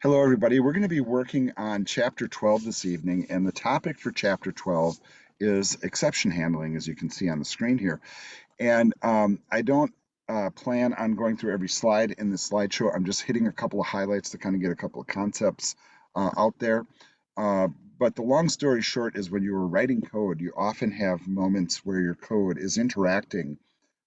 Hello, everybody. We're going to be working on Chapter 12 this evening, and the topic for Chapter 12 is exception handling, as you can see on the screen here. And I don't plan on going through every slide in this slideshow. I'm just hitting a couple of highlights to kind of get a couple of concepts out there. Uh, but the long story short is when you are writing code, you often have moments where your code is interacting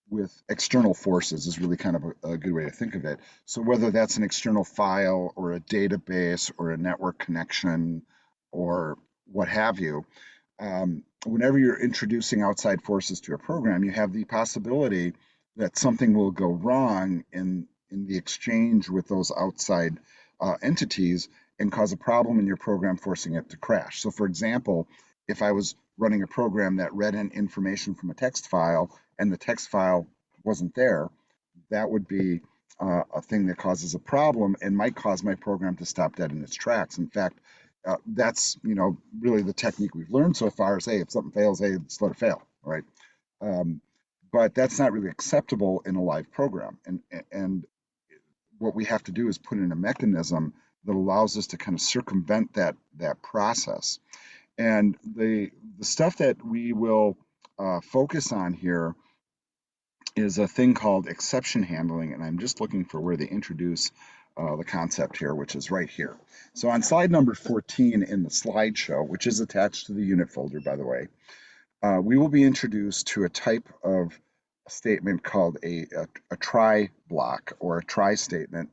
with external forces is really kind of a good way to think of it. So whether that's an external file or a database or a network connection or what have you, whenever you're introducing outside forces to a program, you have the possibility that something will go wrong in the exchange with those outside entities and cause a problem in your program, forcing it to crash. So for example, if I was running a program that read in information from a text file and the text file wasn't there, that would be a thing that causes a problem and might cause my program to stop dead in its tracks. In fact, that's really the technique we've learned so far is, hey, if something fails, hey, just let it fail, right? Um, but that's not really acceptable in a live program. And what we have to do is put in a mechanism that allows us to kind of circumvent that process. And the stuff that we will focus on here is a thing called exception handling, and I'm just looking for where they introduce the concept here, which is right here. So on slide number 14 in the slideshow, which is attached to the unit folder, by the way, we will be introduced to a type of statement called a try block or a try statement,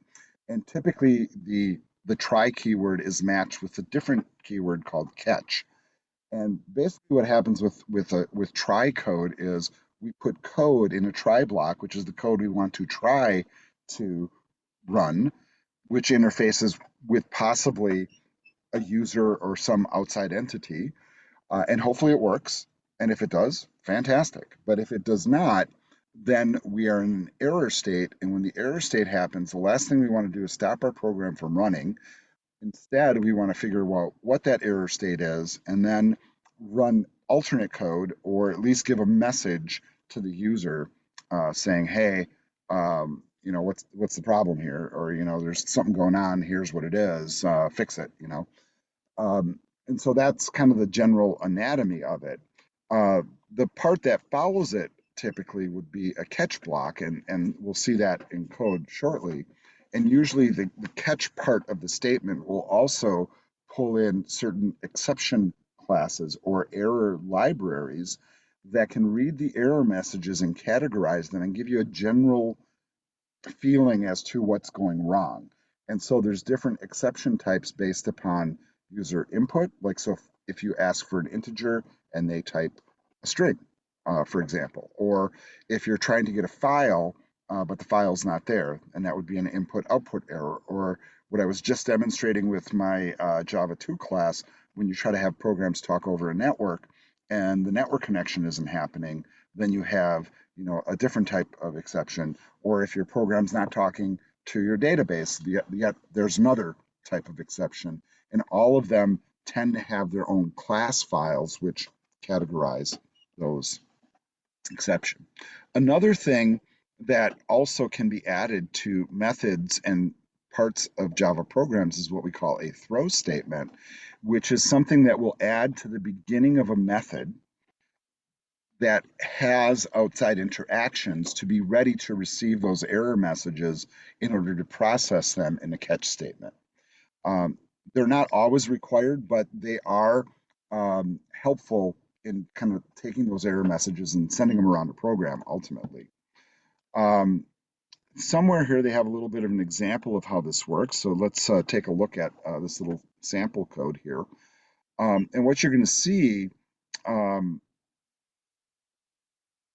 and typically the try keyword is matched with a different keyword called catch. And basically what happens with try code is we put code in a try block, which is the code we want to try to run, which interfaces with possibly a user or some outside entity. And hopefully it works. And if it does, fantastic. But if it does not, then we are in an error state. And when the error state happens, the last thing we want to do is stop our program from running. Instead, we want to figure out what that error state is and then run alternate code or at least give a message to the user saying, hey, what's the problem here? Or, there's something going on. Here's what it is. Fix it. And so that's kind of the general anatomy of it. The part that follows it typically would be a catch block, and we'll see that in code shortly. And usually the catch part of the statement will also pull in certain exception classes or error libraries that can read the error messages and categorize them and give you a general feeling as to what's going wrong. And so there's different exception types based upon user input. Like, so if you ask for an integer and they type a string, for example, or if you're trying to get a file, but the file's not there, and that would be an input-output error, or what I was just demonstrating with my Java 2 class, when you try to have programs talk over a network and the network connection isn't happening, then you have a different type of exception. Or if your program's not talking to your database, yet there's another type of exception. And all of them tend to have their own class files which categorize those exception. Another thing that also can be added to methods and parts of Java programs is what we call a throw statement, which is something that will add to the beginning of a method that has outside interactions to be ready to receive those error messages in order to process them in a catch statement. Um, they're not always required, but they are helpful in kind of taking those error messages and sending them around the program ultimately. Um, Somewhere here they have a little bit of an example of how this works. So let's take a look at this little sample code here. And what you're going to see um,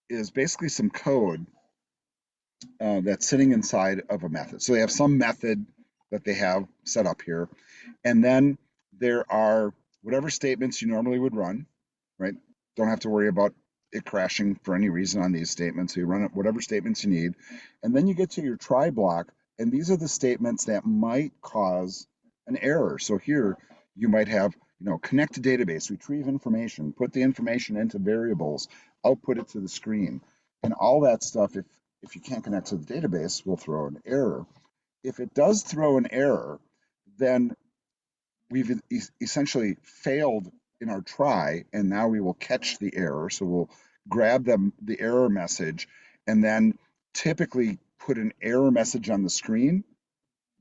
is basically some code that's sitting inside of a method. So they have some method that they have set up here. And then there are whatever statements you normally would run, right? Don't have to worry about it crashing for any reason on these statements. So you run whatever statements you need. And then you get to your try block. And these are the statements that might cause an error. So here you might have, connect to database, retrieve information, put the information into variables, output it to the screen. And all that stuff, if you can't connect to the database, will throw an error. If it does throw an error, then we've essentially failed in our try, and now we will catch the error. So we'll grab the error message and then typically put an error message on the screen,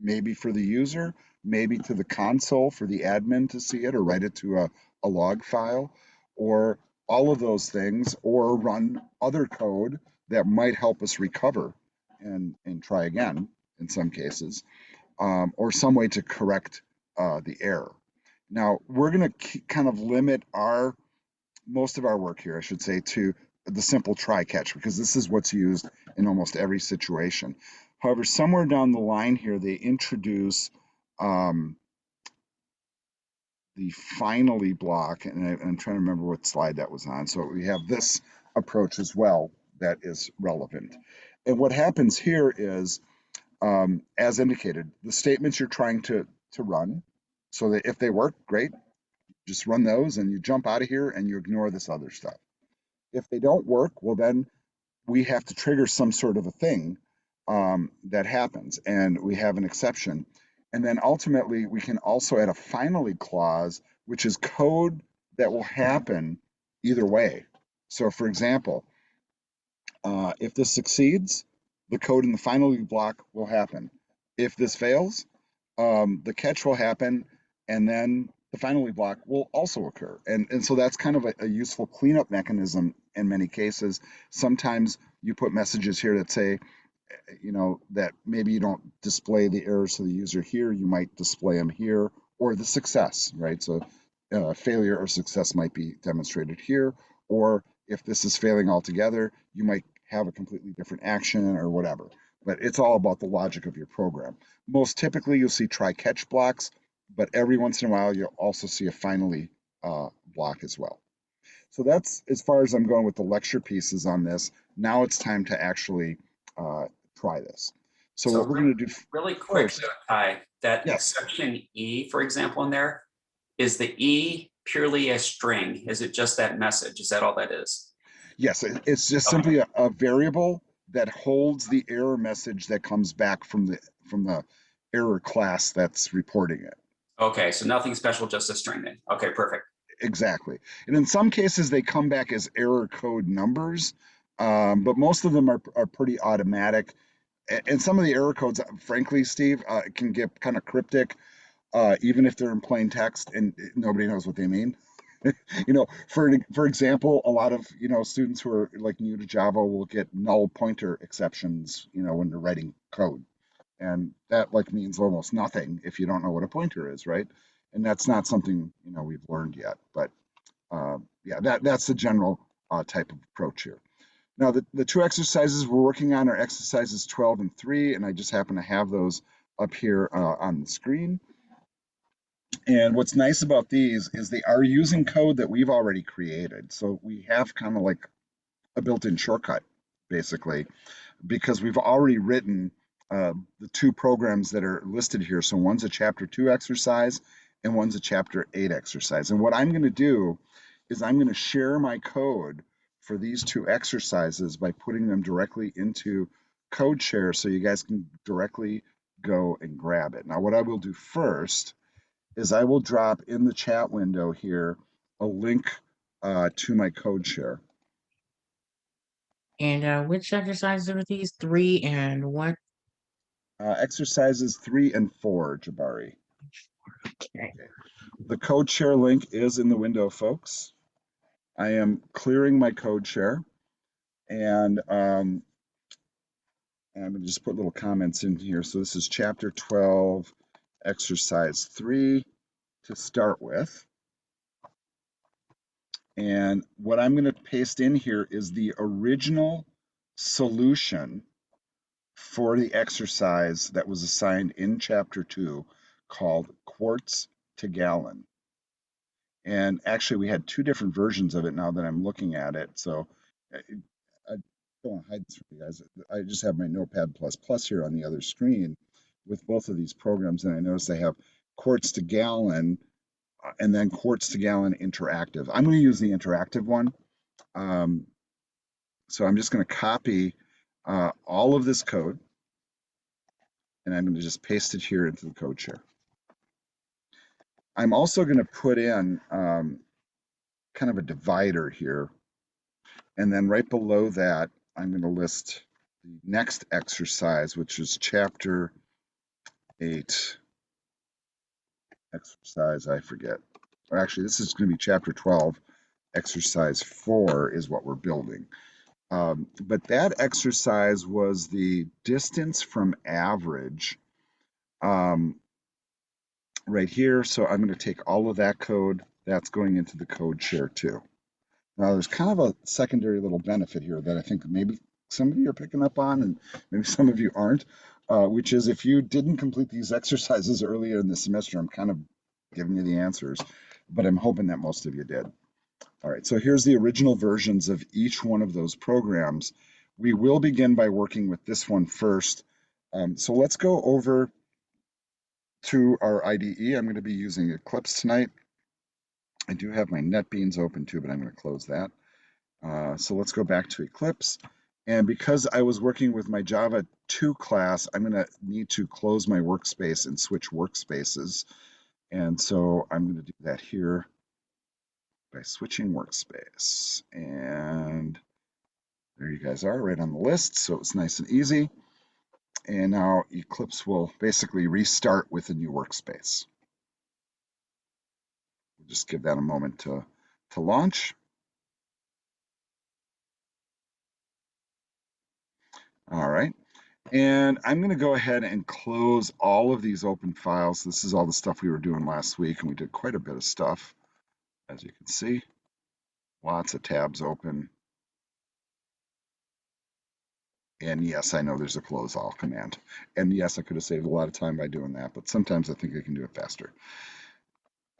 maybe for the user, maybe to the console for the admin to see it, or write it to a log file, or all of those things, or run other code that might help us recover and try again in some cases, or some way to correct the error. Now, we're going to kind of limit most of our work here, I should say, to the simple try catch, because this is what's used in almost every situation. However, somewhere down the line here, they introduce the finally block, and I'm trying to remember what slide that was on. So we have this approach as well that is relevant. And what happens here is, as indicated, the statements you're trying to run, so that if they work, great, just run those and you jump out of here and you ignore this other stuff. If they don't work, well, then we have to trigger some sort of a thing that happens, and we have an exception. And then ultimately, we can also add a finally clause, which is code that will happen either way. So, for example, if this succeeds, the code in the finally block will happen. If this fails, the catch will happen, and then the finally block will also occur. And so that's kind of a useful cleanup mechanism in many cases. Sometimes you put messages here that say, that maybe you don't display the errors to the user here, you might display them here, or the success, right? So failure or success might be demonstrated here, or if this is failing altogether, you might have a completely different action or whatever. But it's all about the logic of your program. Most typically, you'll see try catch blocks, but every once in a while, you'll also see a finally block as well. So that's as far as I'm going with the lecture pieces on this. Now it's time to actually try this. So what we're going to do really quick, first, Ty, that yes, exception E, for example, in there, is the E purely a string? Is it just that message? Is that all that is? yes, it's just Okay. simply a variable that holds the error message that comes back from the error class that's reporting it. Okay, so nothing special, just a string then. Okay, perfect. Exactly. And in some cases, they come back as error code numbers, but most of them are pretty automatic. And some of the error codes, frankly, Steve, can get kind of cryptic, even if they're in plain text and nobody knows what they mean. For example, a lot of students who are like new to Java will get null pointer exceptions, when they're writing code, and that like means almost nothing if you don't know what a pointer is, right? And that's not something we've learned yet, but yeah, that's the general type of approach here. Now, the two exercises we're working on are exercises 12 and 3, and I just happen to have those up here on the screen. And what's nice about these is they are using code that we've already created. So we have kind of like a built-in shortcut, basically, because we've already written the two programs that are listed here. So one's a chapter 2 exercise and one's a chapter 8 exercise. And what I'm going to do is I'm going to share my code for these two exercises by putting them directly into CodeShare so you guys can directly go and grab it. Now, what I will do first is I will drop in the chat window here a link to my CodeShare. And which exercises are these? 3 and what? Exercises 3 and 4, Jabari. Okay. The CodeShare link is in the window, folks. I am clearing my CodeShare, and I'm going to just put little comments in here. So this is chapter 12, exercise 3 to start with. And what I'm going to paste in here is the original solution for the exercise that was assigned in chapter 2 called quarts to gallon. And actually, we had two different versions of it now that I'm looking at it. So I don't want to hide this from you guys. I just have my Notepad++ here on the other screen with both of these programs. And I notice they have quarts to gallon and then quarts to gallon interactive. I'm going to use the interactive one. So I'm just going to copy all of this code, and I'm going to just paste it here into the CodeShare. I'm also going to put in kind of a divider here. And then right below that, I'm going to list the next exercise, which is chapter 8. Exercise, I forget. Or actually, this is going to be chapter 12. Exercise 4 is what we're building. But that exercise was the distance from average right here. So I'm going to take all of that code. That's going into the code share too. Now, there's kind of a secondary little benefit here that I think maybe some of you are picking up on and maybe some of you aren't, which is if you didn't complete these exercises earlier in the semester, I'm kind of giving you the answers, but I'm hoping that most of you did. All right, so here's the original versions of each one of those programs. We will begin by working with this one first. So let's go over to our IDE. I'm going to be using Eclipse tonight. I do have my NetBeans open too, but I'm going to close that. So let's go back to Eclipse. And because I was working with my Java 2 class, I'm going to need to close my workspace and switch workspaces. And so I'm going to do that here by switching workspace. And there you guys are right on the list. So it's nice and easy. And now Eclipse will basically restart with a new workspace. We'll just give that a moment to launch. All right. And I'm going to go ahead and close all of these open files. This is all the stuff we were doing last week, and we did quite a bit of stuff, as you can see. Lots of tabs open. And yes, I know there's a close all command. And yes, I could have saved a lot of time by doing that, but sometimes I think I can do it faster.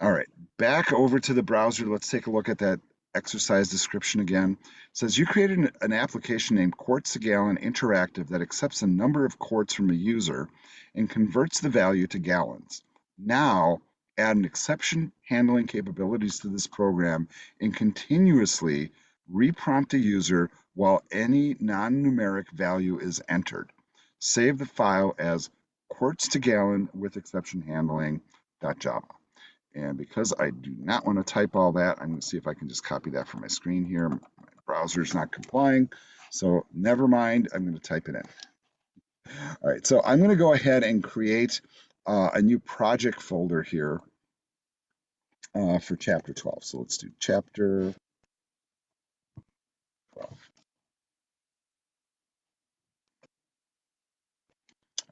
All right, back over to the browser. Let's take a look at that exercise description again. It says you created an application named Quarts a Gallon Interactive that accepts a number of quarts from a user and converts the value to gallons. Now add an exception handling capabilities to this program and continuously reprompt a user while any non-numeric value is entered. Save the file as quarts to gallon with exception handling.java. And because I do not want to type all that, I'm going to see if I can just copy that from my screen here. My browser is not complying, so never mind. I'm going to type it in. All right, so I'm going to go ahead and create a new project folder here for chapter 12. So let's do chapter 12.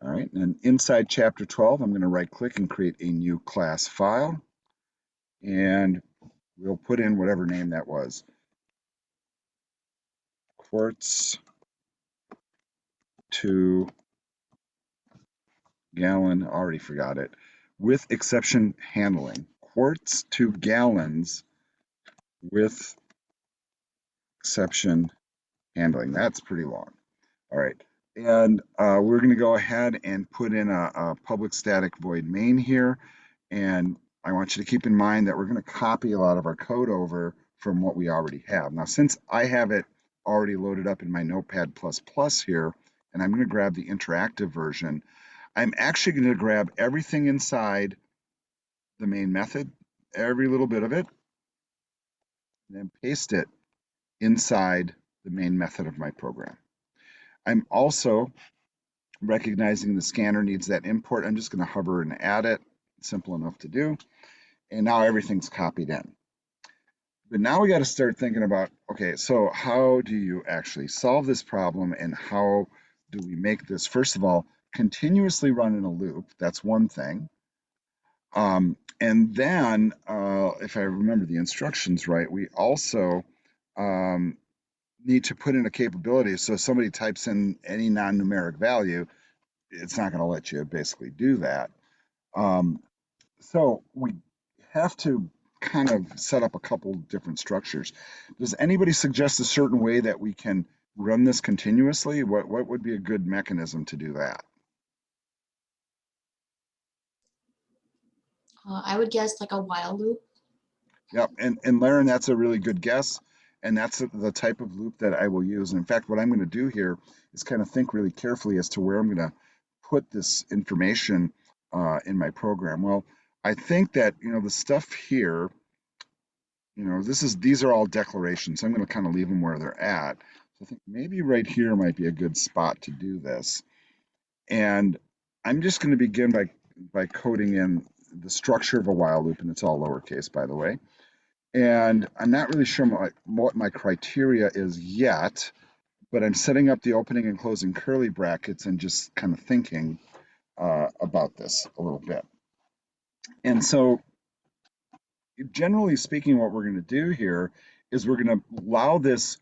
All right, and inside chapter 12, I'm going to right click and create a new class file. And we'll put in whatever name that was. Quarts to gallon, already forgot it, with exception handling. Quarts to gallons with exception handling. That's pretty long. All right. And we're going to go ahead and put in a public static void main here. And I want you to keep in mind that we're going to copy a lot of our code over from what we already have. Now, since I have it already loaded up in my Notepad++ here, and I'm going to grab the interactive version, I'm actually going to grab everything inside the main method, every little bit of it, and then paste it inside the main method of my program. I'm also recognizing the scanner needs that import. I'm just going to hover and add it. Simple enough to do. And now everything's copied in. But now we got to start thinking about, okay, so how do you actually solve this problem and how do we make this, first of all, continuously run in a loop? That's one thing. And then, if I remember the instructions right, we also need to put in a capability. So if somebody types in any non-numeric value, it's not going to let you basically do that. So we have to kind of set up a couple different structures. Does anybody suggest a certain way that we can run this continuously? What would be a good mechanism to do that? I would guess like a while loop. Yep, and Laren, that's a really good guess, and that's the type of loop that I will use. And in fact, what I'm going to do here is kind of think really carefully as to where I'm going to put this information in my program. Well, I think that, the stuff here, these are all declarations. So I'm going to kind of leave them where they're at. So I think maybe right here might be a good spot to do this. And I'm just going to begin by coding in the structure of a while loop, and it's all lowercase, by the way. And I'm not really sure what my criteria is yet, but I'm setting up the opening and closing curly brackets and just kind of thinking about this a little bit. And so generally speaking, what we're going to do here is we're going to allow this,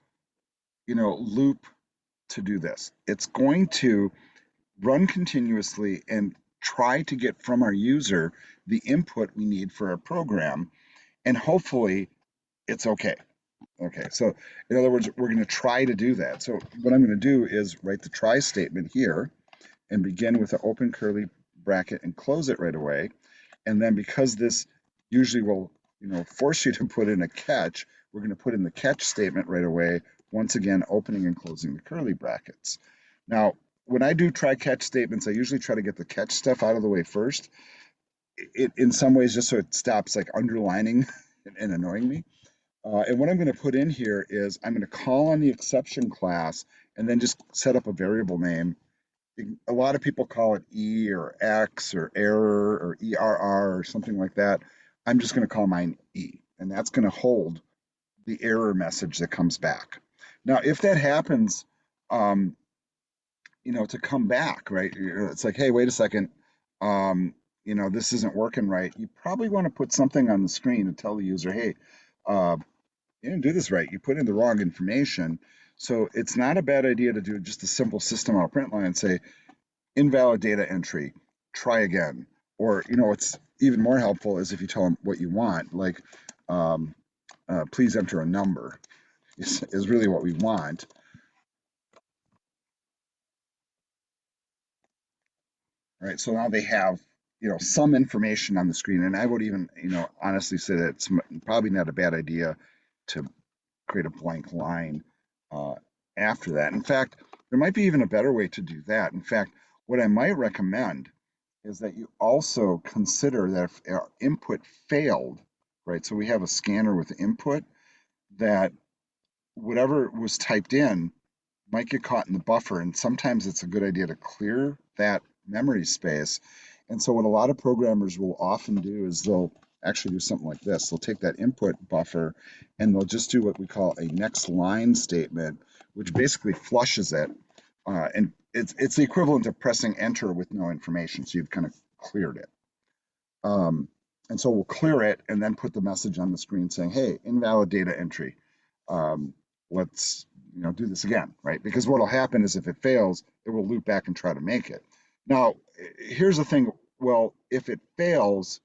loop to do this. It's going to run continuously and try to get from our user the input we need for our program, and hopefully it's okay. Okay, so in other words, we're going to try to do that. So what I'm going to do is write the try statement here and begin with an open curly bracket and close it right away. And then because this usually will, force you to put in a catch, we're going to put in the catch statement right away, once again, opening and closing the curly brackets. Now, when I do try catch statements, I usually try to get the catch stuff out of the way first. In some ways, just so it stops like underlining and annoying me. And what I'm going to put in here is I'm going to call on the exception class and then just set up a variable name. A lot of people call it E or X or error or ERR or something like that. I'm just going to call mine E, and that's going to hold the error message that comes back. Now, if that happens, to come back, right? It's like, hey, wait a second, this isn't working right. You probably want to put something on the screen to tell the user, hey, you didn't do this right. You put in the wrong information. So it's not a bad idea to do just a simple system out print line and say, invalid data entry, try again. Or, what's even more helpful is if you tell them what you want, like, please enter a number is really what we want. Right, so now they have, some information on the screen, and I would even, honestly say that it's probably not a bad idea to create a blank line after that. In fact, there might be even a better way to do that. In fact, what I might recommend is that you also consider that if our input failed, right? So we have a scanner with input, that whatever was typed in might get caught in the buffer, and sometimes it's a good idea to clear that memory space. And so what a lot of programmers will often do is they'll actually do something like this. They'll take that input buffer and they'll just do what we call a next line statement, which basically flushes it. And it's the equivalent of pressing enter with no information. So you've kind of cleared it. And so we'll clear it and then put the message on the screen saying, hey, invalid data entry. Let's do this again, right? Because what'll happen is if it fails, it will loop back and try to make it. Now, here's the thing. Well, if it fails,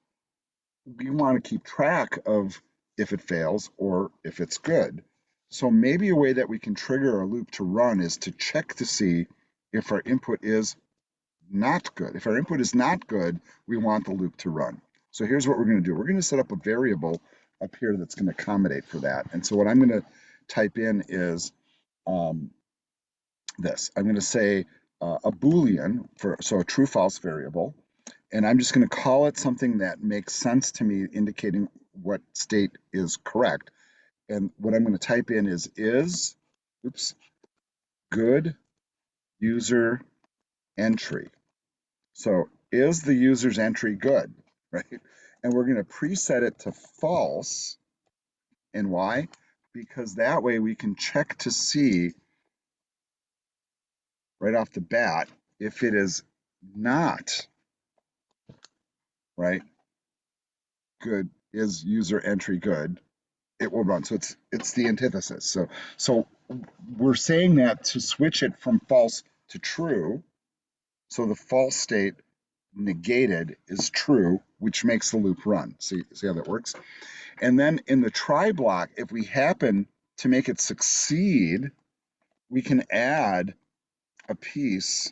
we want to keep track of if it fails or if it's good. So maybe a way that we can trigger a loop to run is to check to see if our input is not good. If our input is not good, we want the loop to run. So here's what we're going to do. We're going to set up a variable up here that's going to accommodate for that. And so what I'm going to type in is this. I'm going to say a Boolean, so a true-false variable, and I'm just going to call it something that makes sense to me, indicating what state is correct. And what I'm going to type in is good user entry. So is the user's entry good, right? And we're going to preset it to false. And why? Because that way we can check to see right off the bat if it is not, right, good, is user entry good, it will run. So it's the antithesis. So we're saying that to switch it from false to true. So the false state negated is true, which makes the loop run. See how that works? And then in the try block, if we happen to make it succeed, we can add a piece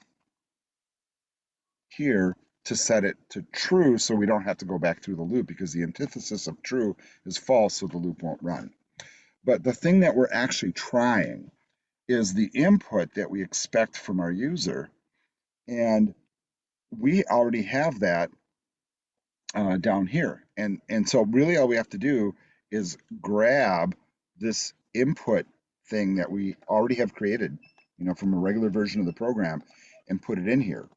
here to set it to true, so we don't have to go back through the loop, because the antithesis of true is false, so the loop won't run. But the thing that we're actually trying is the input that we expect from our user, and we already have that down here. And so really all we have to do is grab this input thing that we already have created, from a regular version of the program and put it in here.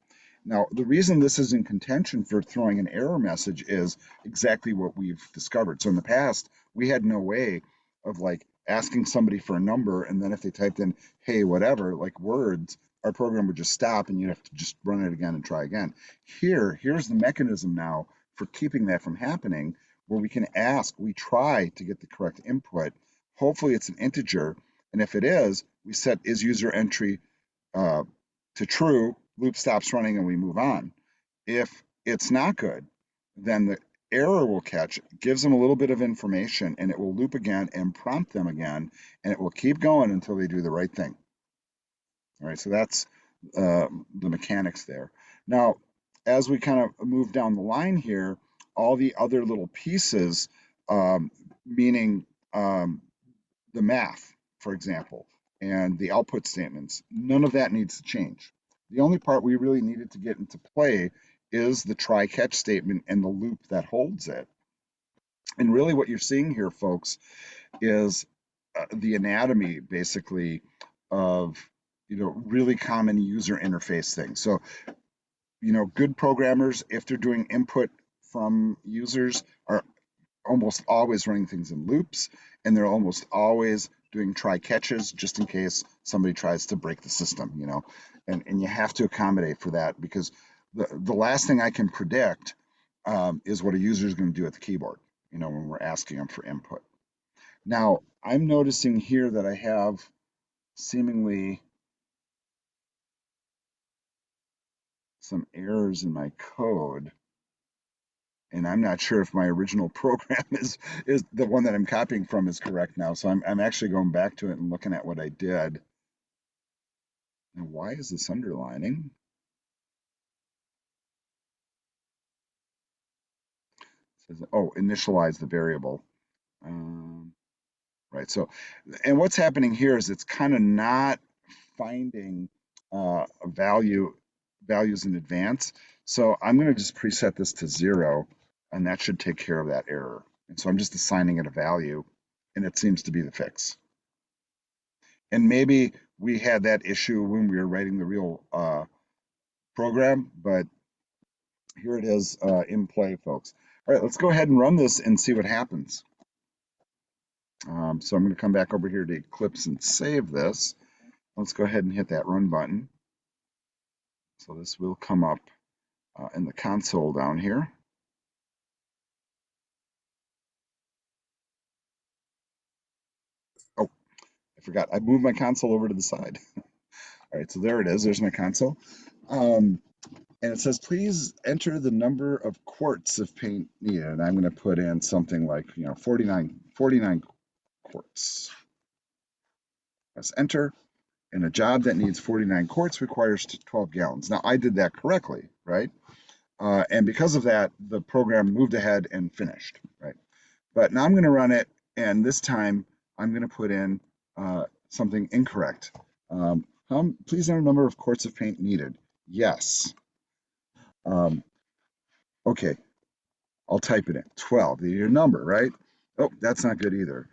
Now, the reason this is in contention for throwing an error message is exactly what we've discovered. So in the past, we had no way of like asking somebody for a number, and then if they typed in, hey, whatever, like words, our program would just stop and you'd have to just run it again and try again. Here's the mechanism now for keeping that from happening, where we can we try to get the correct input. Hopefully it's an integer, and if it is, we set is user entry to true, loop stops running and we move on. If it's not good, then the error will catch, gives them a little bit of information, and it will loop again and prompt them again, and it will keep going until they do the right thing. All right, so that's the mechanics there. Now, as we kind of move down the line here, all the other little pieces, meaning the math, for example, and the output statements, none of that needs to change. The only part we really needed to get into play is the try catch statement and the loop that holds it. And really what you're seeing here, folks, is the anatomy basically of really common user interface things. So good programmers, if they're doing input from users, are almost always running things in loops, and they're almost always doing try catches just in case somebody tries to break the system, and you have to accommodate for that, because the last thing I can predict is what a user is going to do at the keyboard, when we're asking them for input. Now, I'm noticing here that I have seemingly some errors in my code, and I'm not sure if my original program is the one that I'm copying from is correct now. So I'm actually going back to it and looking at what I did. Now, why is this underlining? It says, oh, initialize the variable. Right. So, and what's happening here is it's kind of not finding values in advance. So I'm going to just preset this to 0, and that should take care of that error. And so I'm just assigning it a value, and it seems to be the fix. And maybe we had that issue when we were writing the real program, but here it is in play, folks. All right, let's go ahead and run this and see what happens. So I'm going to come back over here to Eclipse and save this. Let's go ahead and hit that run button. So this will come up in the console down here. Oh, I forgot. I moved my console over to the side. All right, so there it is. There's my console. And it says, please enter the number of quarts of paint needed. And I'm going to put in something like, 49 quarts. Press enter. And a job that needs 49 quarts requires 12 gallons. Now, I did that correctly, right? And because of that, the program moved ahead and finished, right? But now I'm going to run it, and this time I'm going to put in something incorrect. Please enter number of quarts of paint needed. Yes. Okay, I'll type it in. 12, your number, right? Oh, that's not good either.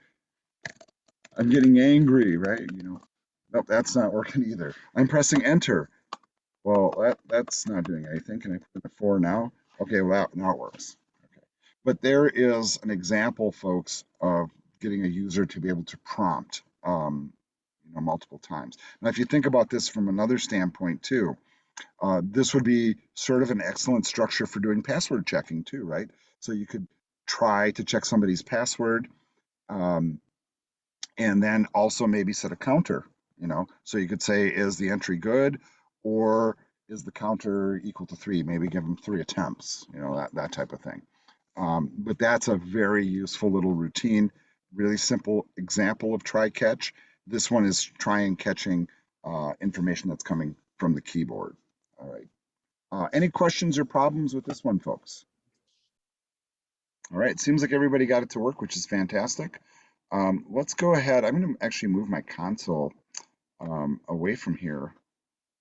I'm getting angry, right? Nope, that's not working either. I'm pressing enter. Well, that's not doing anything. Can I put in a 4 now? Okay, well, now it works. Okay. But there is an example, folks, of getting a user to be able to prompt, multiple times. Now, if you think about this from another standpoint too, this would be sort of an excellent structure for doing password checking too, right? So you could try to check somebody's password, and then also maybe set a counter, so you could say, is the entry good, or is the counter equal to 3? Maybe give them 3 attempts, that type of thing. But that's a very useful little routine, really simple example of try catch. This one is try and catching information that's coming from the keyboard. All right. Any questions or problems with this one, folks? All right, it seems like everybody got it to work, which is fantastic. Let's go ahead. I'm going to actually move my console away from here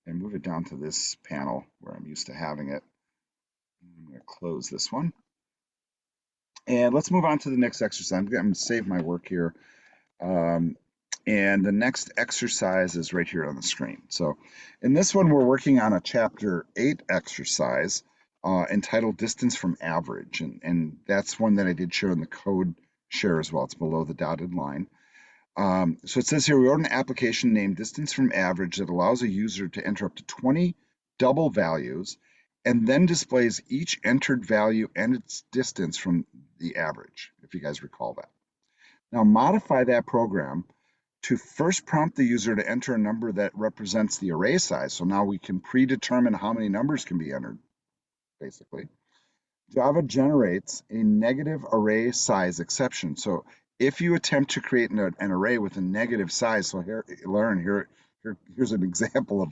and move it down to this panel where I'm used to having it. I'm going to close this one. And let's move on to the next exercise. I'm going to save my work here. And the next exercise is right here on the screen. So in this one, we're working on a chapter 8 exercise entitled Distance from Average. And that's one that I did share in the code share as well. It's below the dotted line. So it says here, we wrote an application named Distance from Average that allows a user to enter up to 20 double values and then displays each entered value and its distance from the average, if you guys recall that. Now modify that program to first prompt the user to enter a number that represents the array size. So now we can predetermine how many numbers can be entered, basically. Java generates a negative array size exception. So if you attempt to create an array with a negative size, so here, here's an example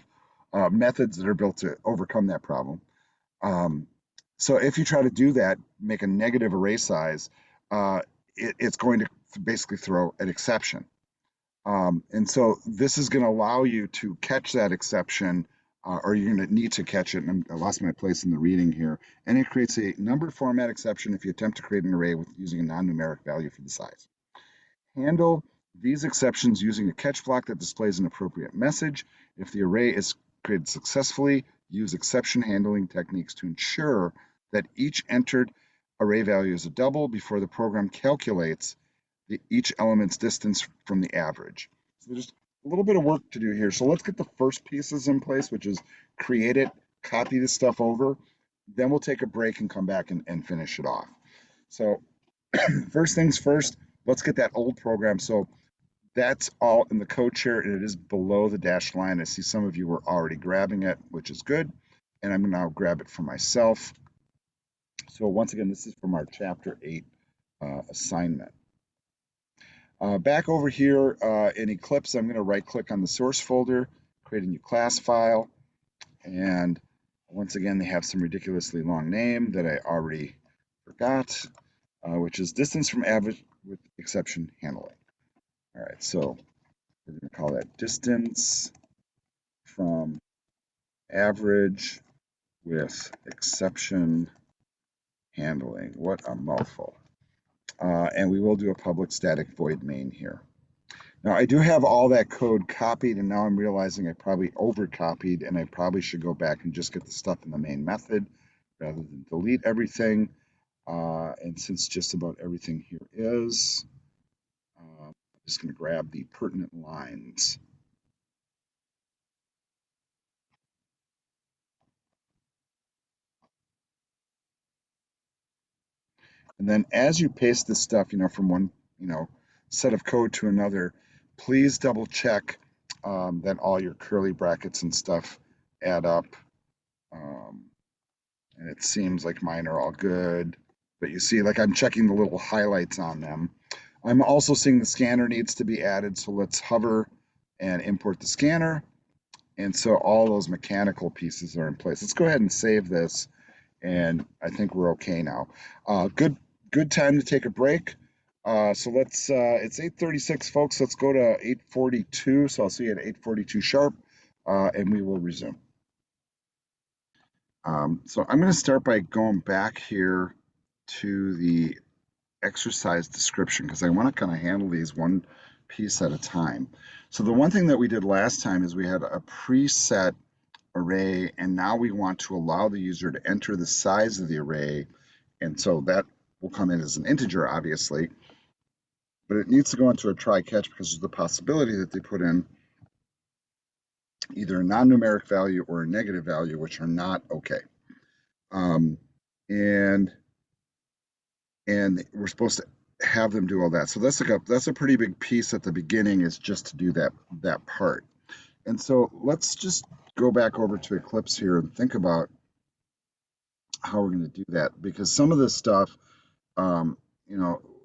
of methods that are built to overcome that problem. So if you try to do that, make a negative array size, it's going to basically throw an exception. And so this is going to allow you to catch that exception, or you're going to need to catch it. And I lost my place in the reading here. And it creates a numbered format exception if you attempt to create an array with using a non-numeric value for the size. Handle these exceptions using a catch block that displays an appropriate message. If the array is created successfully, use exception handling techniques to ensure that each entered array value is a double before the program calculates each element's distance from the average. So there's a little bit of work to do here. So let's get the first pieces in place, which is create it, copy this stuff over, then we'll take a break and come back and finish it off. So first things first, let's get that old program. So that's all in the code share, and it is below the dashed line. I see some of you were already grabbing it, which is good. And I'm going to now grab it for myself. So once again, this is from our chapter 8 assignment. Back over here in Eclipse, I'm going to right click on the source folder, create a new class file. And once again, they have some ridiculously long name that I already forgot, which is distance from average with exception handling. All right, so we're going to call that distance from average with exception handling. What a mouthful. And we will do a public static void main here. Now I do have all that code copied, and now I'm realizing I probably overcopied, and I probably should go back and just get the stuff in the main method rather than delete everything. And since just about everything here is, I'm just going to grab the pertinent lines. And then as you paste this stuff, from one, set of code to another, please double check that all your curly brackets and stuff add up. And it seems like mine are all good, but you see, like I'm checking the little highlights on them. I'm also seeing the scanner needs to be added, so let's hover and import the scanner. And so all those mechanical pieces are in place. Let's go ahead and save this, and I think we're okay now. Good time to take a break. So let's, it's 8:36, folks. Let's go to 8:42. So I'll see you at 8:42 sharp, and we will resume. So I'm going to start by going back here to the exercise description because I want to kind of handle these one piece at a time. So the one thing that we did last time is we had a preset array, and now we want to allow the user to enter the size of the array. And so that will come in as an integer, obviously, but it needs to go into a try catch because there's the possibility that they put in either a non-numeric value or a negative value, which are not okay. And we're supposed to have them do all that. So that's a pretty big piece at the beginning, is just to do that part. And so let's just go back over to Eclipse here and think about how we're going to do that, because some of this stuff, when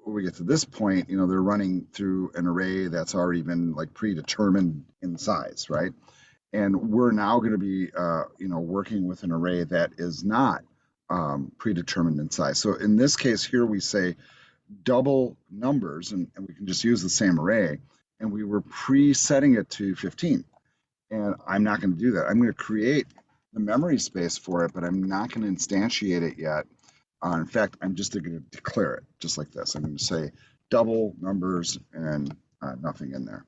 we get to this point, they're running through an array that's already been like predetermined in size, right? And we're now going to be, working with an array that is not predetermined in size. So in this case here, we say double numbers, and we can just use the same array, and we were presetting it to 15. And I'm not going to do that. I'm going to create the memory space for it, but I'm not going to instantiate it yet In fact, I'm just going to declare it just like this. I'm going to say double numbers and nothing in there.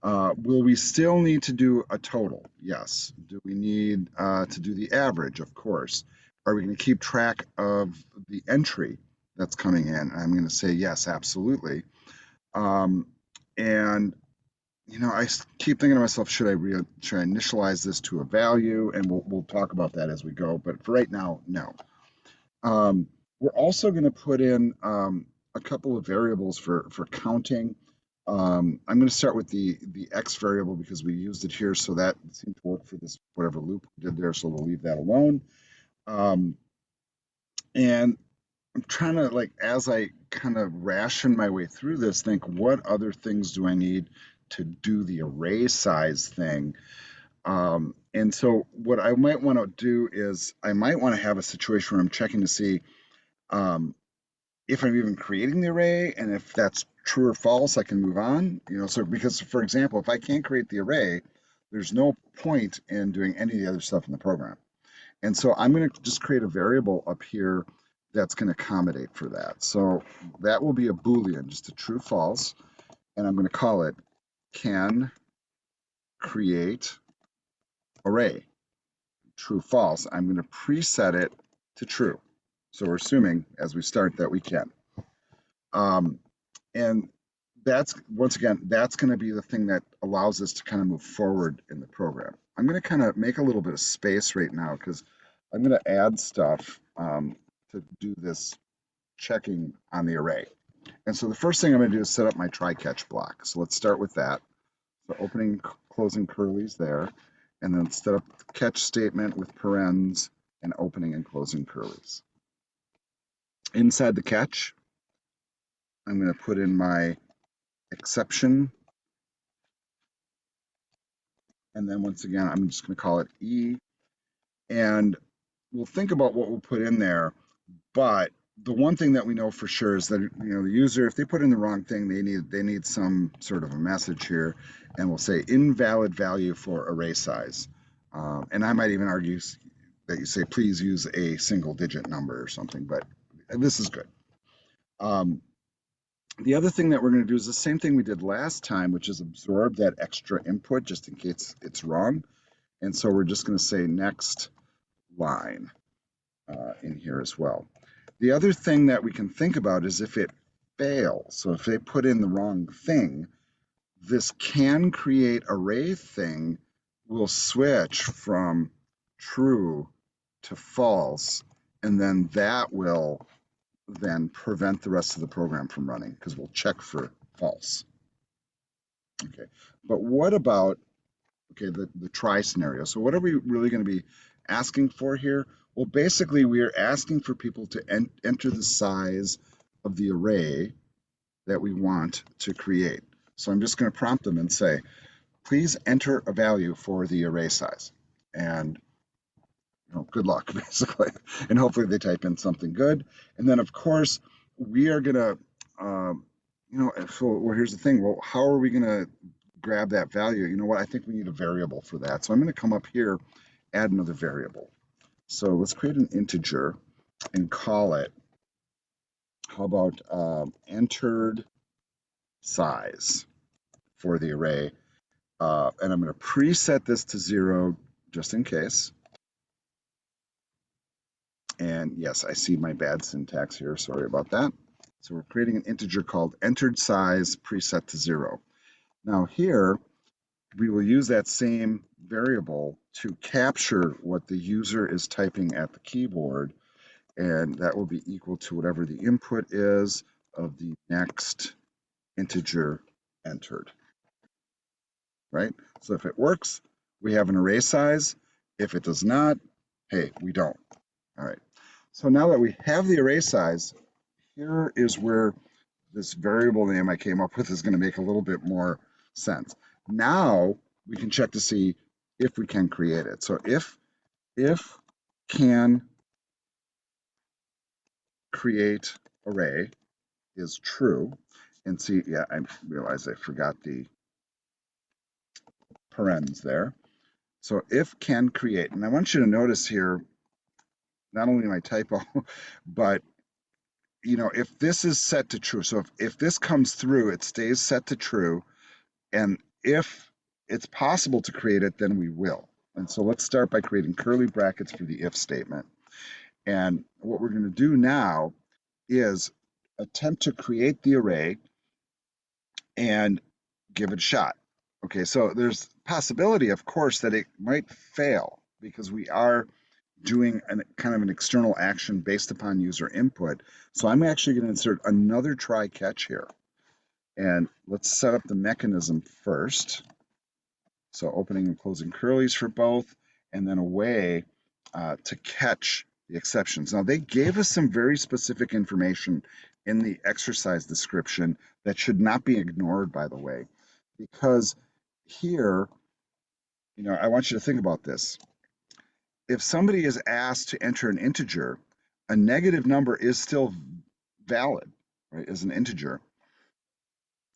Will we still need to do a total? Yes. Do we need to do the average? Of course. Are we going to keep track of the entry that's coming in? I'm going to say yes, absolutely. And you know, I keep thinking to myself, should I initialize this to a value? And we'll talk about that as we go. But for right now, no. We're also going to put in a couple of variables for counting. I'm going to start with the x variable because we used it here, so that seemed to work for this whatever loop we did there. So we'll leave that alone. And I'm trying to, like, as I kind of ration my way through this, think what other things do I need to do the array size thing. And so what I might want to do is I might want to have a situation where I'm checking to see if I'm even creating the array, and if that's true or false, I can move on. You know, so because for example, if I can't create the array, there's no point in doing any of the other stuff in the program. And so I'm going to just create a variable up here that's going to accommodate for that. So that will be a Boolean, just a true false, and I'm going to call it can create array. True false. I'm going to preset it to true. So we're assuming as we start that we can. And that's, once again, that's going to be the thing that allows us to kind of move forward in the program. I'm going to kind of make a little bit of space right now because I'm going to add stuff to do this checking on the array. And so the first thing I'm going to do is set up my try-catch block. So let's start with that. So opening, closing curlies there, and then set up the catch statement with parens and opening and closing curlies. Inside the catch, I'm going to put in my exception, and then once again, I'm just going to call it E, and we'll think about what we'll put in there. But the one thing that we know for sure is that, you know, the user, if they put in the wrong thing, they need some sort of a message here, and we'll say invalid value for array size. And I might even argue that you say please use a single digit number or something, but this is good. The other thing that we're going to do is the same thing we did last time, which is absorb that extra input just in case it's wrong. And so we're just going to say next line in here as well. The other thing that we can think about is if it fails. So if they put in the wrong thing, this can create array thing will switch from true to false, and then that will then prevent the rest of the program from running because we'll check for false. Okay, but what about, okay, the try scenario? So what are we really going to be asking for here? Well, basically we are asking for people to enter the size of the array that we want to create. So I'm just going to prompt them and say, please enter a value for the array size. And you know, good luck, basically. And hopefully they type in something good. And then, of course, we are going to, you know, so well, here's the thing. Well, how are we going to grab that value? You know what? I think we need a variable for that. So I'm going to come up here, add another variable. So let's create an integer and call it, how about entered size for the array. And I'm going to preset this to 0 just in case. And yes, I see my bad syntax here. Sorry about that. So we're creating an integer called entered size preset to 0. Now here, we will use that same variable to capture what the user is typing at the keyboard, and that will be equal to whatever the input is of the next integer entered, right? So if it works, we have an array size. If it does not, hey, we don't. All right. So now that we have the array size, here is where this variable name I came up with is going to make a little bit more sense. Now we can check to see if we can create it. So if can create array is true, and see, yeah, I realized I forgot the parens there. So if can create, and I want you to notice here, not only my typo, but you know, if this is set to true, so if this comes through, it stays set to true. And if it's possible to create it, then we will. And so let's start by creating curly brackets for the if statement. And what we're going to do now is attempt to create the array and give it a shot. Okay, so there's possibility, of course, that it might fail because we are doing kind of an external action based upon user input. So I'm actually going to insert another try catch here. And let's set up the mechanism first. So opening and closing curlies for both, and then a way to catch the exceptions. Now they gave us some very specific information in the exercise description that should not be ignored, by the way, because here, you know, I want you to think about this. If somebody is asked to enter an integer, a negative number is still valid, right, as an integer.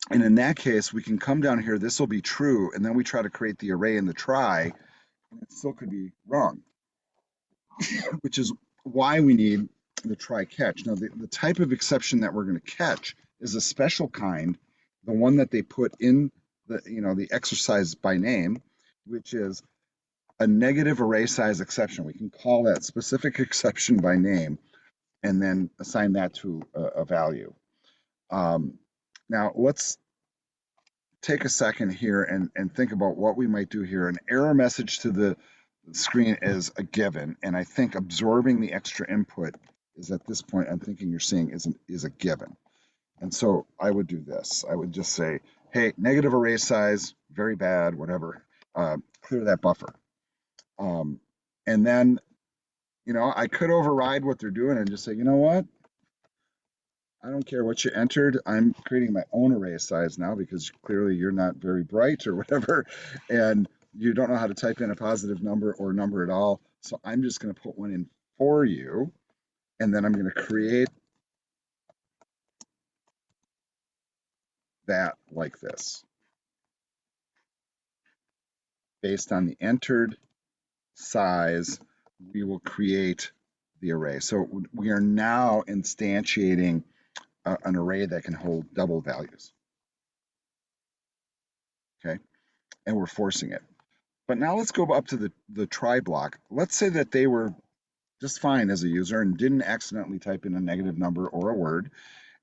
And in that case, we can come down here, this will be true, and then we try to create the array in the try, and it still could be wrong, which is why we need the try catch. Now, the type of exception that we're going to catch is a special kind, the one that they put in the, you know, the exercise by name, which is a negative array size exception. We can call that specific exception by name and then assign that to a value. Now, let's take a second here and think about what we might do here. An error message to the screen is a given, and I think absorbing the extra input is at this point, I'm thinking you're seeing is a given. And so I would do this. I would just say, hey, negative array size, very bad, whatever, clear that buffer. And then, you know, I could override what they're doing and just say, you know what? I don't care what you entered. I'm creating my own array size now because clearly you're not very bright or whatever, and you don't know how to type in a positive number or number at all. So I'm just going to put one in for you, and then I'm going to create that like this based on the entered size. We will create the array. So we are now instantiating an array that can hold double values. Okay, and we're forcing it. But now let's go up to the try block. Let's say that they were just fine as a user and didn't accidentally type in a negative number or a word,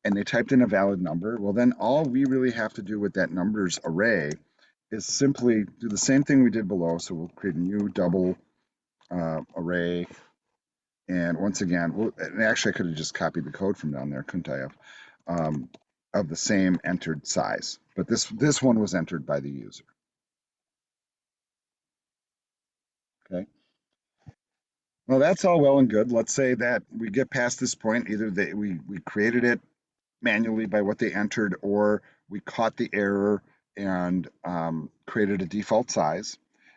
and they typed in a valid number. Well, then all we really have to do with that numbers array is simply do the same thing we did below. So we'll create a new double array. And once again, and actually I could have just copied the code from down there, couldn't I have, of the same entered size. But this one was entered by the user. Okay. Well, that's all well and good. Let's say that we get past this point, either we created it manually by what they entered, or we caught the error and created a default size.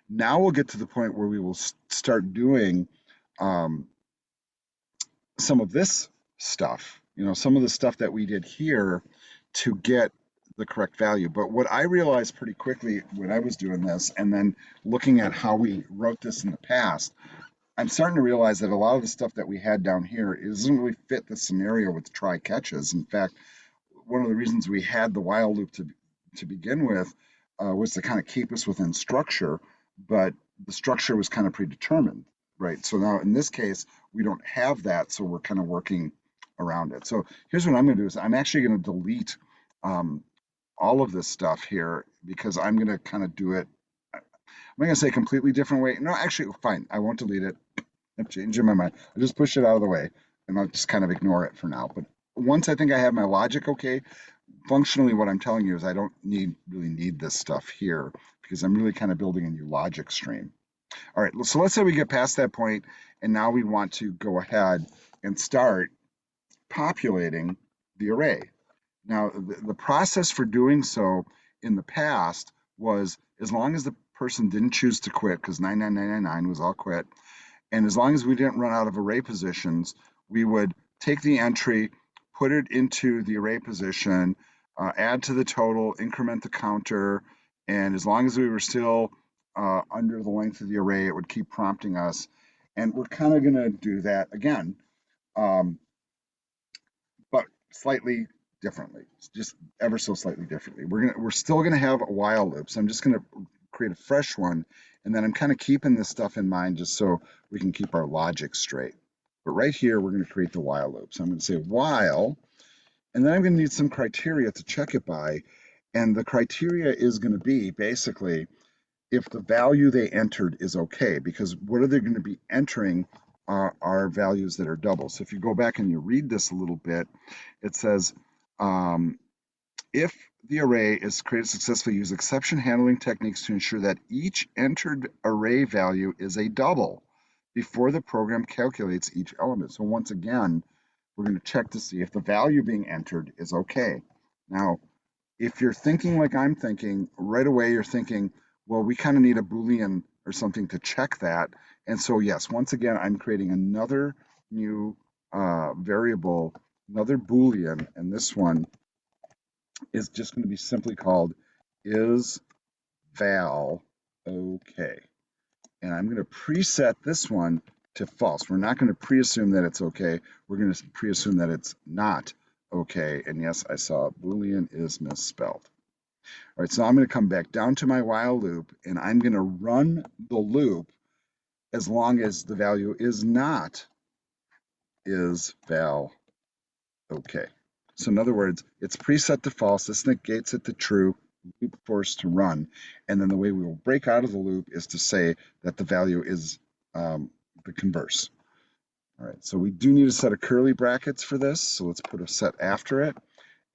Now we'll get to the point where we will start doing some of this stuff, you know, some of the stuff that we did here to get the correct value. But what I realized pretty quickly when I was doing this, and then looking at how we wrote this in the past, I'm starting to realize that a lot of the stuff that we had down here doesn't really fit the scenario with try catches. In fact, one of the reasons we had the while loop to begin with was to kind of keep us within structure, but the structure was kind of predetermined, right? So now in this case, we don't have that, so we're kind of working around it. So here's what I'm going to do is I'm actually going to delete all of this stuff here because I'm going to kind of do it. I'm going to say a completely different way. No, actually, fine. I won't delete it. I'm changing my mind. I'll just push it out of the way and I'll just kind of ignore it for now. But once I think I have my logic okay, functionally what I'm telling you is I don't really need this stuff here because I'm really kind of building a new logic stream. All right, so let's say we get past that point and now we want to go ahead and start populating the array. Now, the process for doing so in the past was as long as the person didn't choose to quit, because 99999 was all quit, and as long as we didn't run out of array positions, we would take the entry, put it into the array position, add to the total, increment the counter, and as long as we were still under the length of the array, it would keep prompting us. And we're kind of going to do that again, but slightly differently, just ever so slightly differently. We're still gonna have a while loop, so I'm just gonna create a fresh one, and then I'm kind of keeping this stuff in mind just so we can keep our logic straight. But right here, we're gonna create the while loop. So I'm gonna say while, and then I'm gonna need some criteria to check it by, and the criteria is gonna be basically if the value they entered is okay, because what are they going to be entering are values that are double. So if you go back and you read this a little bit, it says, if the array is created successfully, use exception handling techniques to ensure that each entered array value is a double before the program calculates each element. So once again, we're going to check to see if the value being entered is okay. Now, if you're thinking like I'm thinking, right away you're thinking, well, we kind of need a Boolean or something to check that. And so, yes, once again, I'm creating another new variable, another Boolean, and this one is just going to be simply called is val okay. And I'm going to preset this one to false. We're not going to pre-assume that it's okay. We're going to pre-assume that it's not okay. And yes, I saw Boolean is misspelled. All right, so I'm going to come back down to my while loop, and I'm going to run the loop as long as the value is not is val okay. So in other words, it's preset to false. This negates it to true, loop forced to run. And then the way we will break out of the loop is to say that the value is the converse. All right, so we do need a set of curly brackets for this. So let's put a set after it,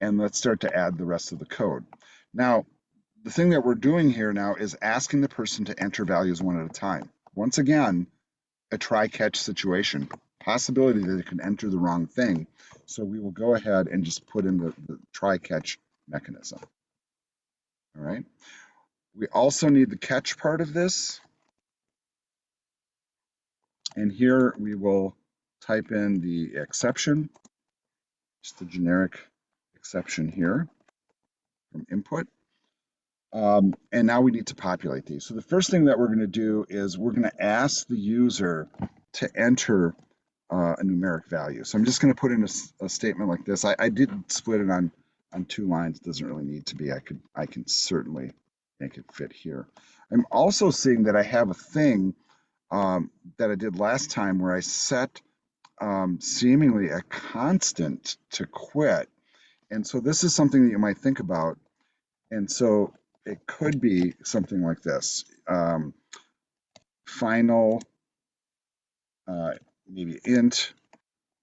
and let's start to add the rest of the code. Now, the thing that we're doing here now is asking the person to enter values one at a time. Once again, a try-catch situation, possibility that it can enter the wrong thing. So we will go ahead and just put in the try-catch mechanism. All right. We also need the catch part of this. And here we will type in the exception, just a generic exception here from input. And now we need to populate these. So the first thing that we're going to do is we're going to ask the user to enter a numeric value. So I'm just going to put in a statement like this. I did split it on 2 lines. It doesn't really need to be. I can certainly make it fit here. I'm also seeing that I have a thing that I did last time where I set seemingly a constant to quit. And so this is something that you might think about. And so it could be something like this. Final, maybe int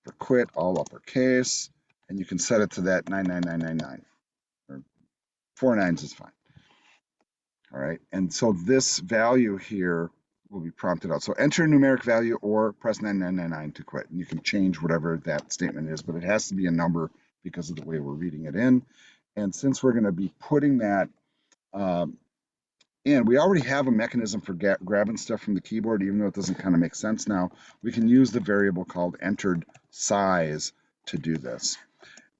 for quit, all uppercase, and you can set it to that 99999, or 4 nines is fine. All right, and so this value here will be prompted out. So enter a numeric value or press 9999 to quit. And you can change whatever that statement is, but it has to be a number because of the way we're reading it in. And since we're going to be putting that in, we already have a mechanism for grabbing stuff from the keyboard, even though it doesn't kind of make sense now. We can use the variable called entered size to do this,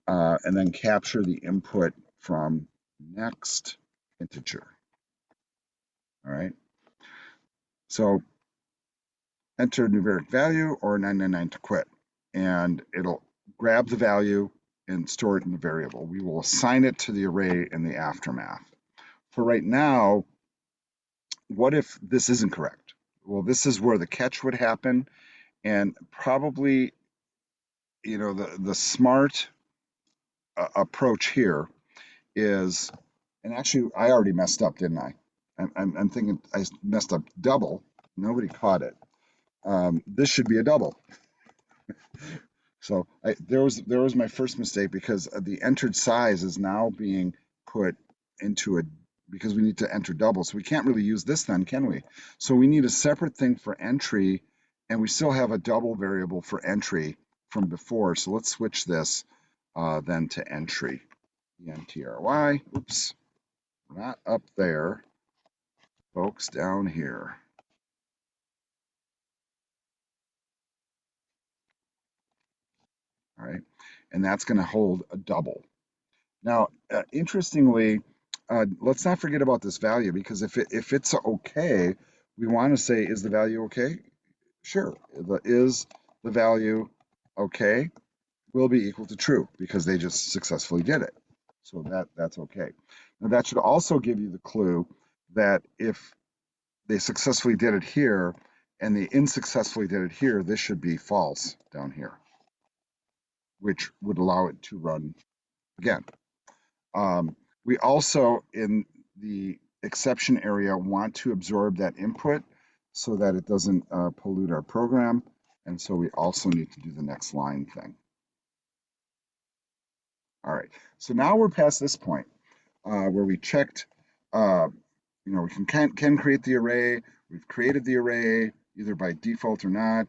and then capture the input from next integer. All right. So enter numeric value or 999 to quit, and it'll grab the value and store it in the variable. We will assign it to the array in the aftermath. For right now, what if this isn't correct? Well, this is where the catch would happen, and probably, you know, the smart approach here is, and actually I already messed up, didn't I? I'm thinking I messed up double. Nobody caught it. This should be a double. So there was my first mistake, because the entered size is now being put into because we need to enter double. So we can't really use this then, can we? So we need a separate thing for entry, and we still have a double variable for entry from before. So let's switch this then to entry. ENTRY. Oops, not up there, folks, down here. All right, and that's going to hold a double. Now, interestingly, let's not forget about this value, because if it's okay, we want to say, is the value okay? Sure, the value okay will be equal to true because they just successfully did it. So that's okay. Now that should also give you the clue that if they successfully did it here and they unsuccessfully did it here, this should be false down here, which would allow it to run again. We also, in the exception area, want to absorb that input so that it doesn't pollute our program. And so we also need to do the next line thing. All right, so now we're past this point where we checked, we can create the array. We've created the array either by default or not.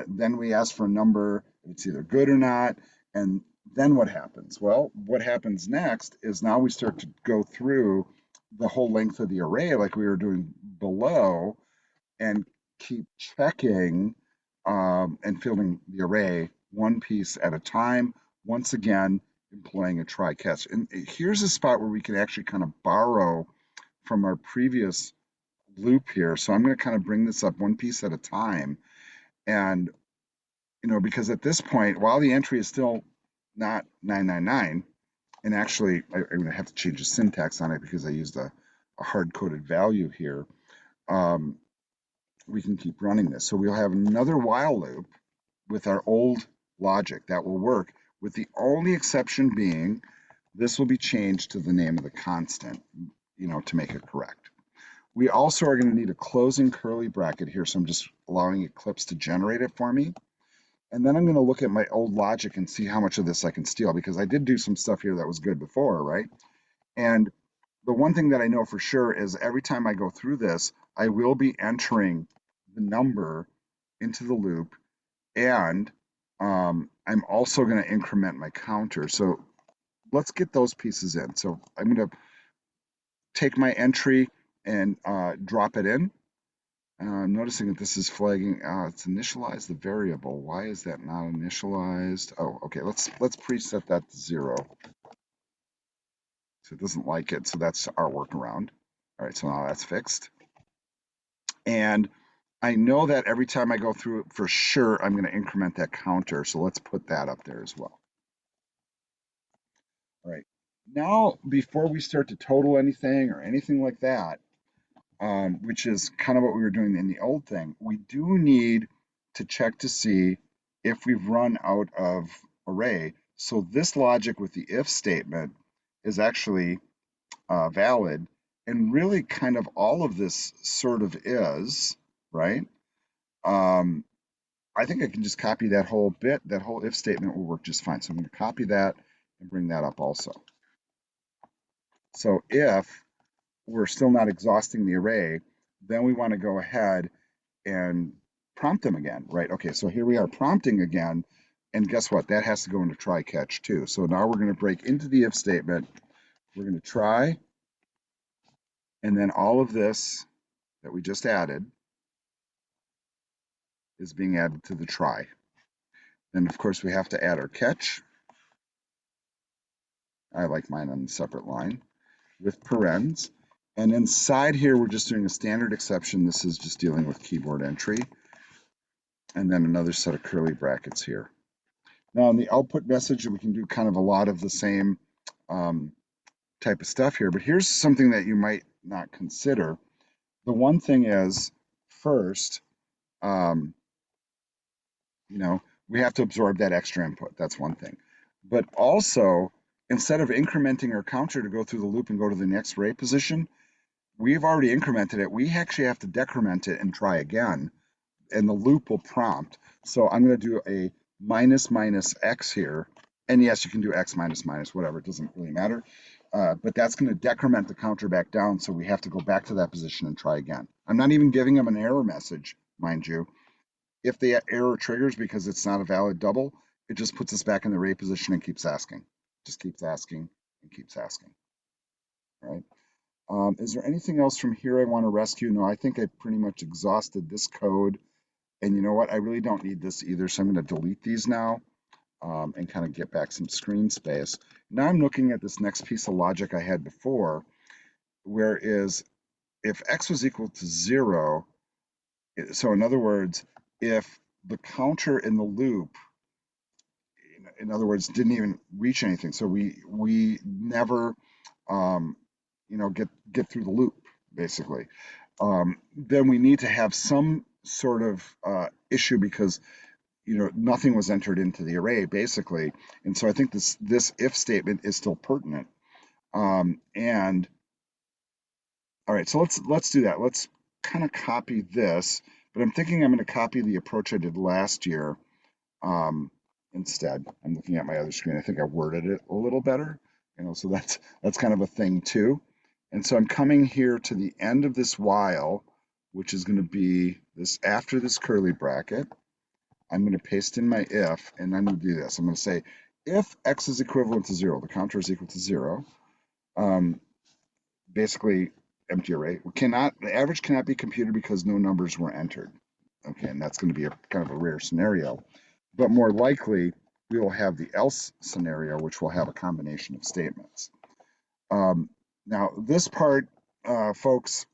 Then we ask for a number, it's either good or not. And then what happens? Well, what happens next is now we start to go through the whole length of the array like we were doing below and keep checking and filling the array one piece at a time, once again, employing a try catch. And here's a spot where we can actually kind of borrow from our previous loop here. So I'm going to kind of bring this up one piece at a time. And, because at this point, while the entry is still not 999, and actually I'm going to have to change the syntax on it because I used a hard-coded value here, we can keep running this. So we'll have another while loop with our old logic that will work, with the only exception being this will be changed to the name of the constant, to make it correct. We also are going to need a closing curly bracket here, so I'm just allowing Eclipse to generate it for me. And then I'm going to look at my old logic and see how much of this I can steal, because I did do some stuff here that was good before, right? And the one thing that I know for sure is every time I go through this, I will be entering the number into the loop, and I'm also going to increment my counter. So let's get those pieces in. So I'm going to take my entry and drop it in. I'm noticing that this is flagging. It's initialized the variable. Why is that not initialized? Oh, okay. Let's preset that to 0. So it doesn't like it. So that's our workaround. All right. So now that's fixed. And I know that every time I go through it, for sure, I'm going to increment that counter. So let's put that up there as well. All right. Now, before we start to total anything or anything like that, which is kind of what we were doing in the old thing, we do need to check to see if we've run out of array. So this logic with the if statement is actually valid, and really kind of all of this sort of is, right? I think I can just copy that whole bit. That whole if statement will work just fine. So I'm going to copy that and bring that up also. So if we're still not exhausting the array, then we want to go ahead and prompt them again, right? Okay, so here we are prompting again, and guess what? That has to go into try catch too. So now we're going to break into the if statement. We're going to try, and then all of this that we just added is being added to the try. Then of course we have to add our catch. I like mine on a separate line with parens. And inside here, we're just doing a standard exception. This is just dealing with keyboard entry. And then another set of curly brackets here. Now in the output message, we can do kind of a lot of the same type of stuff here, but here's something that you might not consider. The one thing is, first, we have to absorb that extra input. That's one thing. But also, instead of incrementing our counter to go through the loop and go to the next array position, we've already incremented it. We actually have to decrement it and try again, and the loop will prompt. So I'm going to do a minus minus x here. And yes, you can do x minus minus, whatever. It doesn't really matter. But that's going to decrement the counter back down. So we have to go back to that position and try again. I'm not even giving them an error message, mind you. If the error triggers because it's not a valid double, it just puts us back in the array position and keeps asking. Just keeps asking and keeps asking. All right. Is there anything else from here I want to rescue? No, I think I pretty much exhausted this code. And you know what? I really don't need this either. So I'm going to delete these now and kind of get back some screen space. Now I'm looking at this next piece of logic I had before, whereas if x was equal to 0, so in other words, if the counter in the loop, in other words, didn't even reach anything. So we never, um, get through the loop, basically. Then we need to have some sort of issue because nothing was entered into the array, basically. And so I think this if statement is still pertinent. And all right, so let's do that. Let's kind of copy this, but I'm thinking I'm going to copy the approach I did last year. Instead, I'm looking at my other screen. I think I worded it a little better, so that's kind of a thing too. And so I'm coming here to the end of this while, which is going to be this after this curly bracket. I'm going to paste in my if, and I'm going to do this. I'm going to say if x is equivalent to 0, the counter is equal to 0. Basically, empty array. The average cannot be computed because no numbers were entered. Okay, and that's going to be a kind of a rare scenario. But more likely, we will have the else scenario, which will have a combination of statements. Now, this part, folks,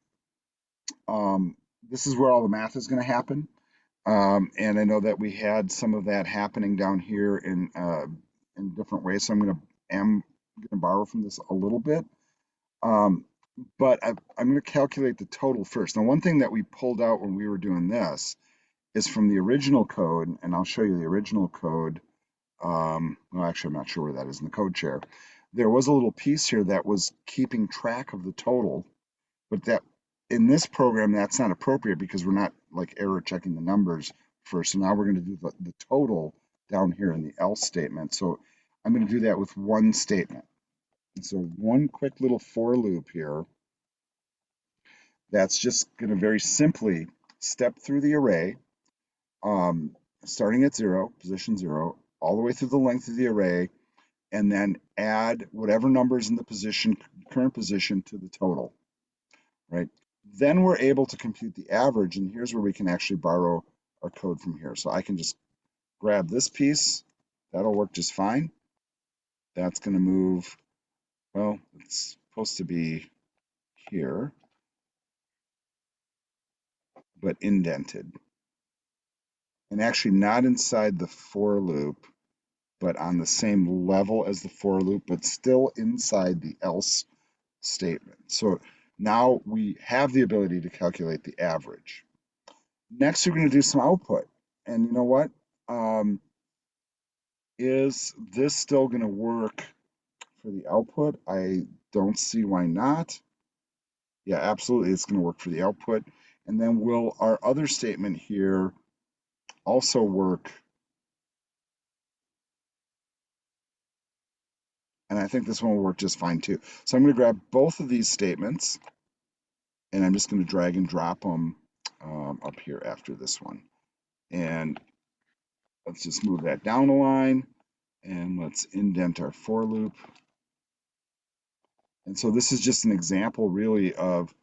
this is where all the math is going to happen. And I know that we had some of that happening down here in different ways. So I'm going to borrow from this a little bit. But I'm going to calculate the total first. Now, one thing that we pulled out when we were doing this is from the original code, and I'll show you the original code. Well, actually, I'm not sure where that is in the code share. There was a little piece here that was keeping track of the total, but that in this program, that's not appropriate because we're not like error checking the numbers first. So now we're going to do the total down here in the else statement. So I'm going to do that with one statement. And so one quick little for loop here. That's just going to very simply step through the array, starting at 0, position 0, all the way through the length of the array, and then add whatever numbers in the current position to the total, right? Then we're able to compute the average, and here's where we can actually borrow our code from here. So I can just grab this piece. That'll work just fine. That's going to move, well, it's supposed to be here, but indented. And actually not inside the for loop, but on the same level as the for loop, but still inside the else statement. So now we have the ability to calculate the average. Next, we're going to do some output. And you know what? Is this still going to work for the output? I don't see why not. Yeah, absolutely, it's going to work for the output. And then will our other statement here also work? And I think this one will work just fine too. So I'm going to grab both of these statements, and I'm just going to drag and drop them up here after this one. And let's just move that down a line, and let's indent our for loop. And so this is just an example really of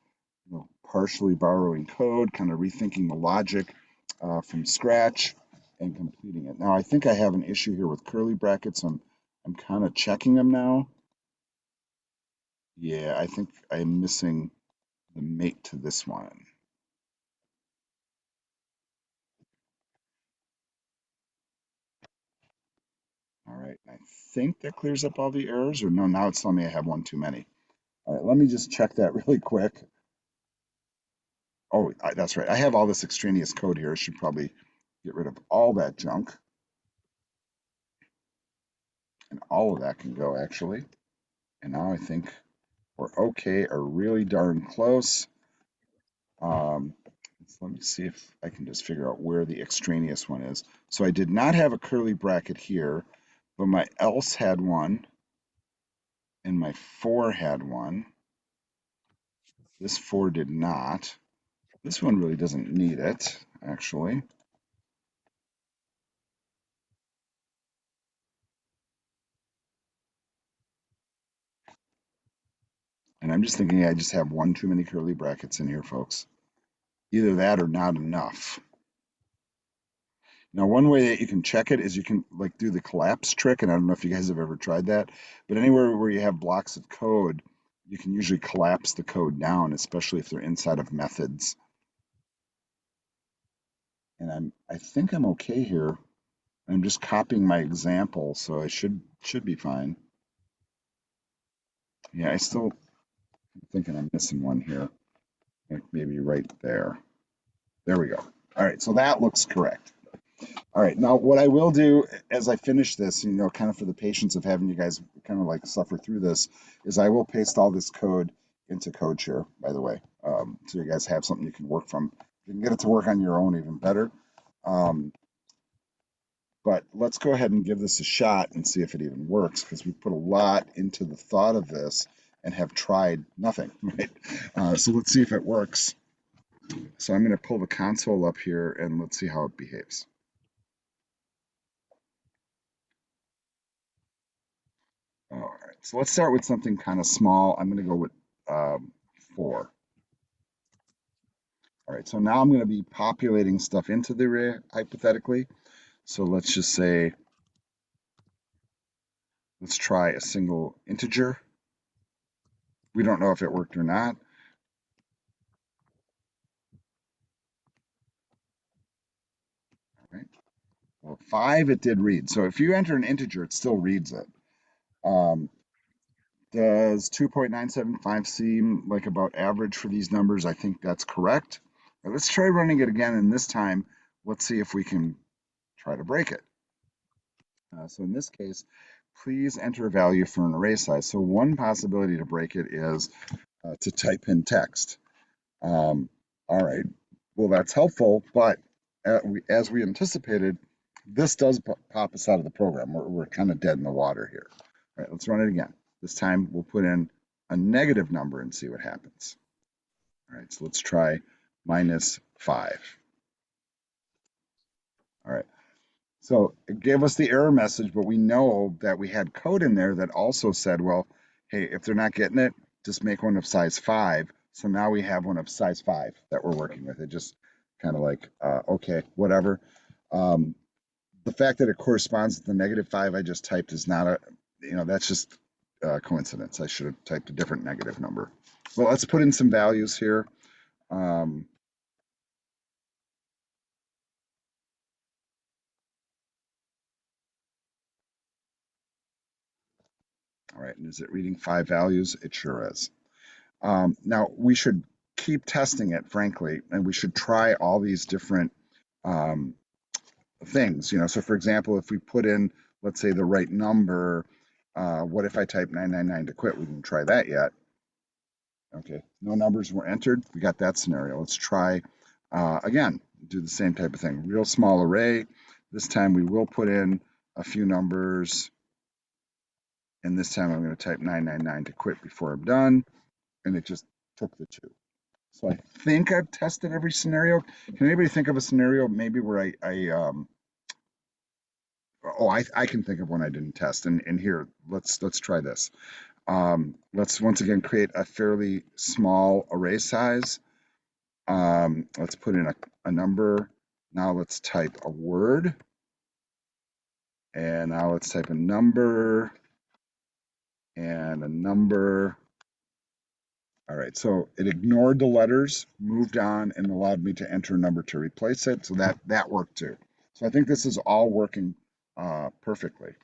partially borrowing code, kind of rethinking the logic from scratch and completing it. Now I think I have an issue here with curly brackets. I'm kind of checking them now. Yeah, I think I'm missing the mate to this one. All right, I think that clears up all the errors, or no, now it's telling me I have one too many. All right, let me just check that really quick. Oh, that's right. I have all this extraneous code here. I should probably get rid of all that junk. And all of that can go, actually. And now I think we're okay, or really darn close. So let me see if I can just figure out where the extraneous one is. So I did not have a curly bracket here, but my else had one, and my for had one. This for did not. This one really doesn't need it, actually. And I'm just thinking I just have one too many curly brackets in here, folks. Either that or not enough. Now, one way that you can check it is you can like do the collapse trick, and I don't know if you guys have ever tried that, but anywhere where you have blocks of code, you can usually collapse the code down, especially if they're inside of methods. And I think I'm okay here. I'm just copying my example, so I should be fine. Yeah, I still thinking I'm missing one here. Like maybe right there. There we go. All right, so that looks correct. All right, now what I will do as I finish this, you know, kind of for the patience of having you guys kind of like suffer through this, is I will paste all this code into CodeShare, by the way, so you guys have something you can work from. You can get it to work on your own even better. But let's go ahead and give this a shot and see if it even works, because we put a lot into the thought of this and have tried nothing, right? So let's see if it works. So I'm going to pull the console up here and let's see how it behaves. All right, so let's start with something kind of small. I'm going to go with 4. All right, so now I'm going to be populating stuff into the array, hypothetically. So let's just say, let's try a single integer. We don't know if it worked or not. All right. Well, 5, it did read. So if you enter an integer, it still reads it. Does 2.975 seem like about average for these numbers? I think that's correct. Now let's try running it again, and this time, let's see if we can try to break it. So in this case, please enter a value for an array size. So one possibility to break it is to type in text. All right, well, that's helpful, but as we anticipated, this does pop us out of the program. We're kind of dead in the water here. All right, let's run it again. This time we'll put in a negative number and see what happens. All right, so let's try -5. All right, so it gave us the error message, but we know that we had code in there that also said, well, hey, if they're not getting it, just make one of size 5. So now we have one of size 5 that we're working with. It just kind of like, okay, whatever. The fact that it corresponds to the -5 I just typed is not a, that's just coincidence. I should have typed a different negative number. Well, let's put in some values here. All right, and is it reading 5 values? It sure is. Now, we should keep testing it, frankly, and we should try all these different things. So for example, if we put in, let's say, the right number, what if I type 999 to quit? We didn't try that yet. Okay, no numbers were entered. We got that scenario. Let's try again, do the same type of thing. Real small array. This time we will put in a few numbers. And this time I'm going to type 999 to quit before I'm done. And it just took the 2. So I think I've tested every scenario. Can anybody think of a scenario maybe where I can think of one I didn't test. And here, let's try this. Let's once again create a fairly small array size. Let's put in a number. Now let's type a word. And now let's type a number and a number. All right, so it ignored the letters, moved on, and allowed me to enter a number to replace it. So that worked too. So I think this is all working perfectly.